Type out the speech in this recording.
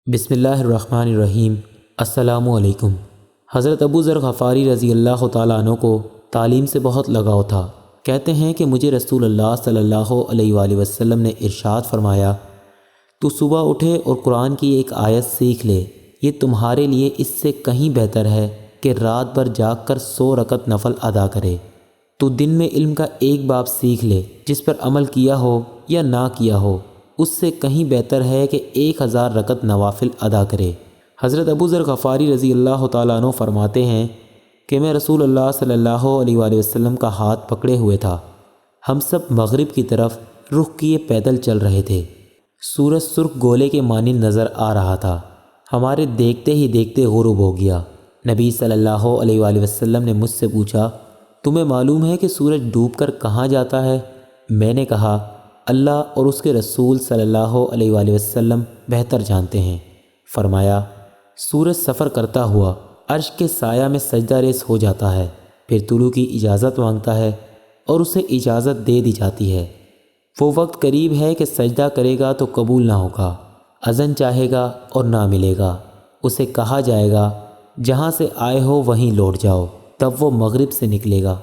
بسم اللہ الرحمن الرحیم۔ السلام علیکم۔ حضرت ابو ذر غفاری رضی اللہ تعالیٰ عنہ کو تعلیم سے بہت لگاؤ تھا۔ کہتے ہیں کہ مجھے رسول اللہ صلی اللہ علیہ وآلہ وسلم نے ارشاد فرمایا، تو صبح اٹھے اور قرآن کی ایک آیت سیکھ لے، یہ تمہارے لیے اس سے کہیں بہتر ہے کہ رات بھر جاگ کر 100 رکعت نفل ادا کرے۔ تو دن میں علم کا ایک باب سیکھ لے، جس پر عمل کیا ہو یا نہ کیا ہو، اس سے کہیں بہتر ہے کہ 1000 رکعت نوافل ادا کرے۔ حضرت ابو ذر غفاری رضی اللہ تعالیٰ عنہ فرماتے ہیں کہ میں رسول اللہ صلی اللہ علیہ وآلہ وسلم کا ہاتھ پکڑے ہوئے تھا۔ ہم سب مغرب کی طرف رخ کیے پیدل چل رہے تھے۔ سورج سرخ گولے کے مانند نظر آ رہا تھا۔ ہمارے دیکھتے ہی دیکھتے غروب ہو گیا۔ نبی صلی اللہ علیہ وآلہ وسلم نے مجھ سے پوچھا، تمہیں معلوم ہے کہ سورج ڈوب کر کہاں جاتا ہے؟ میں نے کہا، اللہ اور اس کے رسول صلی اللہ علیہ وآلہ وسلم بہتر جانتے ہیں۔ فرمایا، سورج سفر کرتا ہوا عرش کے سایہ میں سجدہ ریز ہو جاتا ہے، پھر طلوع کی اجازت مانگتا ہے اور اسے اجازت دے دی جاتی ہے۔ وہ وقت قریب ہے کہ سجدہ کرے گا تو قبول نہ ہوگا، اذن چاہے گا اور نہ ملے گا۔ اسے کہا جائے گا، جہاں سے آئے ہو وہیں لوٹ جاؤ، تب وہ مغرب سے نکلے گا۔